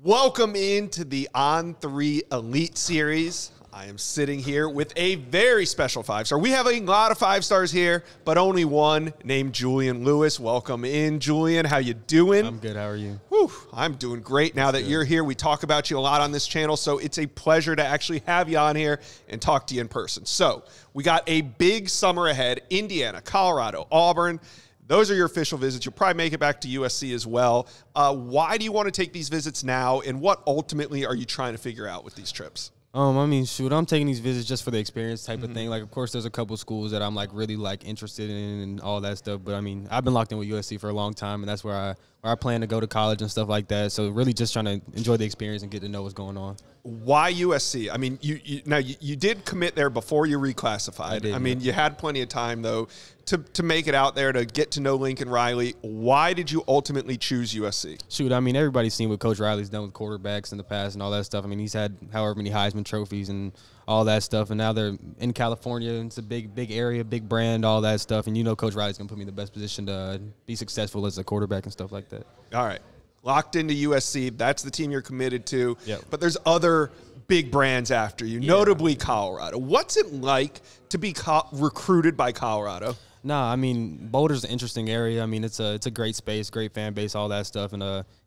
Welcome into the On3 Elite Series. I am sitting here with a very special five-star. We have a lot of five-stars here, but only one named Julian Lewis. Welcome in, Julian. How you doing? I'm good. How are you? Whew, I'm doing great now that you're here. We talk about you a lot on this channel, so it's a pleasure to actually have you on here and talk to you in person. So we got a big summer ahead. Indiana, Colorado, Auburn. Those are your official visits. You'll probably make it back to USC as well. Why do you want to take these visits now, and what ultimately are you trying to figure out with these trips? I mean, shoot, I'm taking these visits just for the experience type of thing. Like, of course, there's a couple schools that I'm really interested in and all that stuff. But I mean, I've been locked in with USC for a long time, and that's where I plan to go to college and stuff like that. So really, just trying to enjoy the experience and get to know what's going on. Why USC? I mean, you did commit there before you reclassified. I mean, you had plenty of time though to make it out there to get to know Lincoln Riley. Why did you ultimately choose USC? Shoot, I mean, everybody's seen what Coach Riley's done with quarterbacks in the past and all that stuff. I mean, he's had however many Heisman trophies and all that stuff, and now they're in California. It's a big area, big brand, all that stuff. And you know, Coach Riley's gonna put me in the best position to be successful as a quarterback and stuff like that. All right. Locked into USC. That's the team you're committed to. Yep. But there's other big brands after you, notably Colorado. What's it like to be recruited by Colorado? Nah, I mean, Boulder's an interesting area. I mean, it's a great space, great fan base, all that stuff. And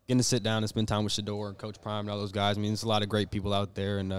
getting to sit down and spend time with Shador and Coach Prime and all those guys. I mean, there's a lot of great people out there. And,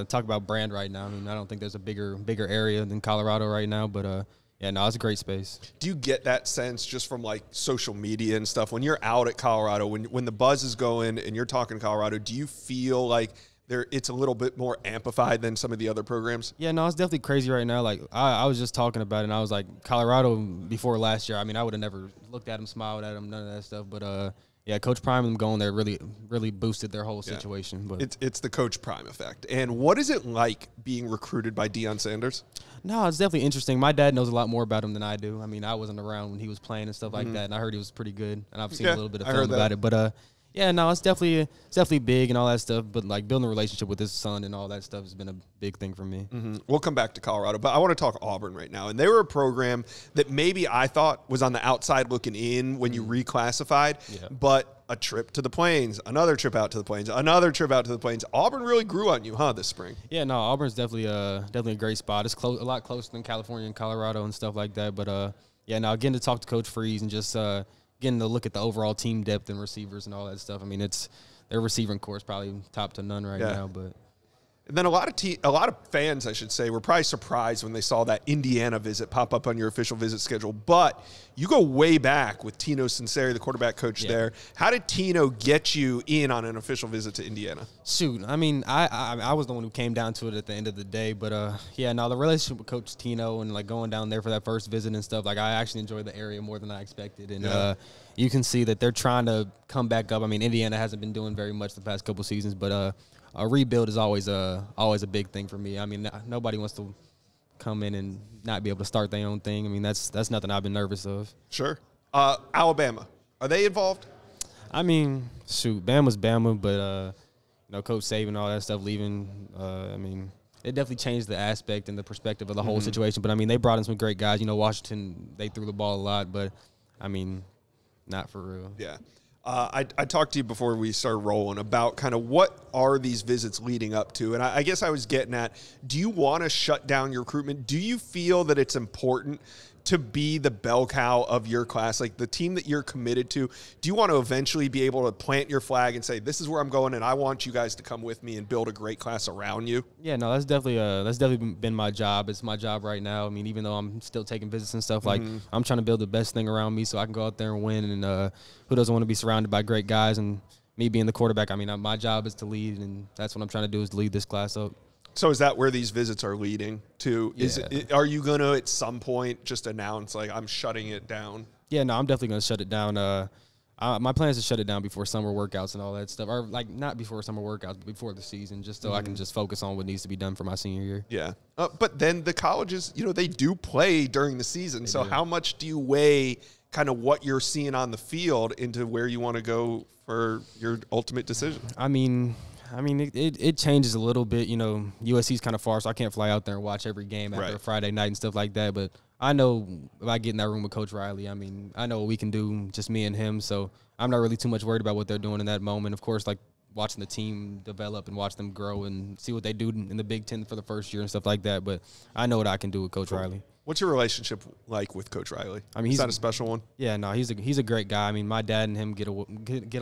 talk about brand right now. I mean, I don't think there's a bigger area than Colorado right now. But, yeah, no, it's a great space. Do you get that sense just from, like, social media and stuff? When you're out at Colorado, when the buzz is going and you're talking Colorado, do you feel like it's a little bit more amplified than some of the other programs? Yeah, no, it's definitely crazy right now. Like, I was just talking about it, and I was like, Colorado before last year, I mean, I would have never looked at them, smiled at them, none of that stuff. But, yeah, Coach Prime and them going there really boosted their whole situation. Yeah. But it's the Coach Prime effect. And what is it like being recruited by Deion Sanders? No, it's definitely interesting. My dad knows a lot more about him than I do. I mean, I wasn't around when he was playing and stuff like that, and I heard he was pretty good. And I've seen a little bit of film about it. But, yeah, no, it's definitely big and all that stuff. But, like, building a relationship with his son and all that stuff has been a big thing for me. We'll come back to Colorado, but I want to talk Auburn right now. And they were a program that maybe I thought was on the outside looking in when you reclassified. Yeah. But a trip to the Plains, another trip out to the Plains, another trip out to the Plains. Auburn really grew on you, huh, this spring? Yeah, no, Auburn's definitely a great spot. It's a lot closer than California and Colorado and stuff like that. But, yeah, now getting to talk to Coach Freeze and just getting to look at the overall team depth and receivers and all that stuff. I mean, their receiving core is probably top to none right now. But and then a lot of fans, I should say, were probably surprised when they saw that Indiana visit pop up on your official visit schedule. But you go way back with Tino Sinceri, the quarterback coach there. How did Tino get you in on an official visit to Indiana? Shoot, I mean, I was the one who came down to it at the end of the day. But, yeah, no, the relationship with Coach Tino and, like, going down there for that first visit and stuff, like, I actually enjoyed the area more than I expected. And you can see that they're trying to come back up. I mean, Indiana hasn't been doing very much the past couple seasons, but a rebuild is always a big thing for me. I mean, nobody wants to come in and not be able to start their own thing. I mean, that's nothing I've been nervous of. Sure. Alabama, are they involved? I mean, shoot, Bama's Bama, but you know, Coach Saban and all that stuff leaving. I mean, it definitely changed the aspect and the perspective of the whole situation. But I mean, they brought in some great guys. You know, Washington, they threw the ball a lot, but I mean, not for real. Yeah. I talked to you before we started rolling about kind of what are these visits leading up to, and I guess I was getting at, do you want to shut down your recruitment? Do you feel that it's important to be the bell cow of your class, like the team that you're committed to? Do you want to eventually be able to plant your flag and say, this is where I'm going, and I want you guys to come with me and build a great class around you? Yeah, no, that's definitely been my job. It's my job right now. I mean, even though I'm still taking visits and stuff, like I'm trying to build the best thing around me so I can go out there and win. And who doesn't want to be surrounded by great guys? And me being the quarterback, I mean, my job is to lead, and that's what I'm trying to do, is lead this class up. So is that where these visits are leading to? Yeah. Are you going to at some point just announce, like, I'm shutting it down? Yeah, no, I'm definitely going to shut it down. My plan is to shut it down before summer workouts and all that stuff. Or, like, not before summer workouts, but before the season, just so I can just focus on what needs to be done for my senior year. Yeah. But then the colleges, you know, they do play during the season. So how much do you weigh kind of what you're seeing on the field into where you want to go for your ultimate decision? I mean, it changes a little bit. You know, USC's kind of far, so I can't fly out there and watch every game after a Friday night and stuff like that. But I know if I get in that room with Coach Riley, I mean, I know what we can do, just me and him. So I'm not really too much worried about what they're doing in that moment. Of course, like watching the team develop and watch them grow and see what they do in the Big Ten for the first year and stuff like that. But I know what I can do with Coach Riley. What's your relationship like with Coach Riley? I mean, is that a special one? Yeah, no, he's a great guy. I mean, my dad and him get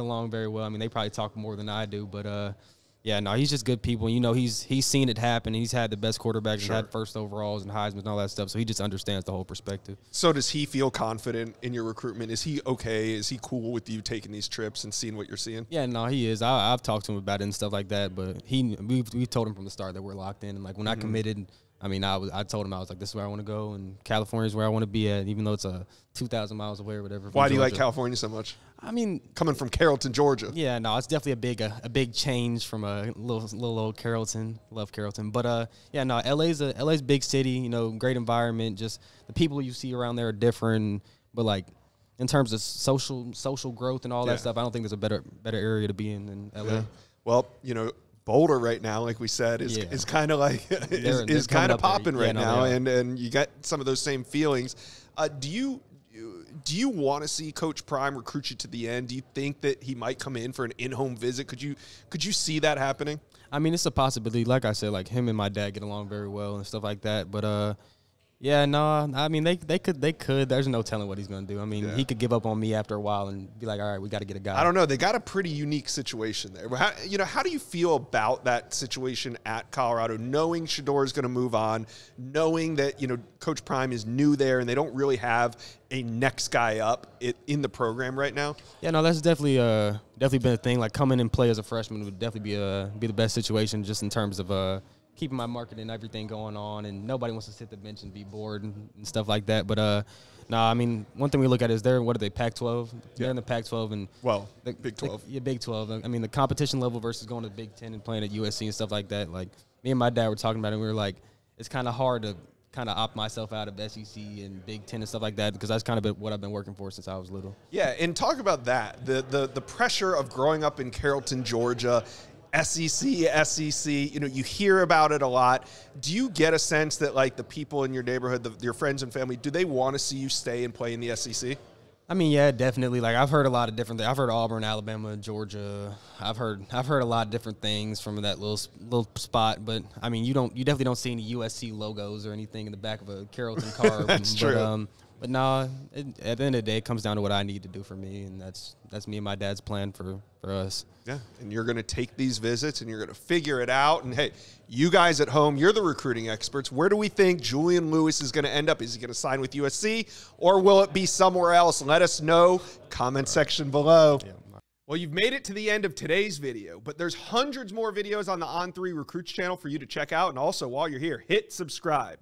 along very well. I mean, they probably talk more than I do, but yeah, no, he's just good people. You know, he's seen it happen. He's had the best quarterbacks, sure. Had first overalls and Heisman and all that stuff. So he just understands the whole perspective. So does he feel confident in your recruitment? Is he okay? Is he cool with you taking these trips and seeing what you're seeing? Yeah, no, he is. I've talked to him about it and stuff like that. But we told him from the start that we're locked in. And like when I committed, I mean, I told him I was like, this is where I want to go, and California is where I want to be at, even though it's 2,000 miles away or whatever. Why do you like California so much? I mean, coming from Carrollton, Georgia. Yeah, no, it's definitely a big change from a little old Carrollton. Love Carrollton, but yeah, no, LA's big city. You know, great environment. Just the people you see around there are different, but like in terms of social growth and all that stuff, I don't think there's a better area to be in than LA. Yeah. Well, you know, Boulder right now, like we said, is kind of like is kind of popping right now, and you got some of those same feelings. Do you want to see Coach Prime recruit you to the end? Do you think that he might come in for an in-home visit? Could you see that happening? I mean, it's a possibility. Like I said, like him and my dad get along very well and stuff like that. But yeah, no, I mean they could. There's no telling what he's gonna do. I mean, he could give up on me after a while and be like, all right, we got to get a guy. I don't know. They got a pretty unique situation there. How do you feel about that situation at Colorado, knowing Shedeur is going to move on, knowing that Coach Prime is new there and they don't really have a next guy up in the program right now? Yeah, no, that's definitely been a thing. Like coming and play as a freshman would definitely be the best situation, just in terms of keeping my market and everything going on, and nobody wants to sit the bench and be bored and stuff like that. But I mean, one thing we look at is what are they, Pac-12? They're in the Pac-12 and Big 12. Big 12. I mean, the competition level versus going to the Big 10 and playing at USC and stuff like that. Like me and my dad were talking about it, and we were like, it's kind of hard to kind of opt myself out of SEC and Big 10 and stuff like that, because that's kind of what I've been working for since I was little. Yeah, and talk about that, the pressure of growing up in Carrollton, Georgia. SEC, you hear about it a lot. Do you get a sense that like the people in your neighborhood, your friends and family, do they want to see you stay and play in the SEC? I mean, yeah, definitely. Like I've heard a lot of different things. I've heard Auburn, Alabama, Georgia. I've heard a lot of different things from that little spot. But I mean, you definitely don't see any USC logos or anything in the back of a Carrollton car. That's true. But no, at the end of the day, it comes down to what I need to do for me, and that's me and my dad's plan for us. Yeah, and you're going to take these visits, and you're going to figure it out. And, hey, you guys at home, you're the recruiting experts. Where do we think Julian Lewis is going to end up? Is he going to sign with USC, or will it be somewhere else? Let us know. Comment section below. Yeah. Well, you've made it to the end of today's video, but there's hundreds more videos on the On3 Recruits channel for you to check out. And also, while you're here, hit subscribe.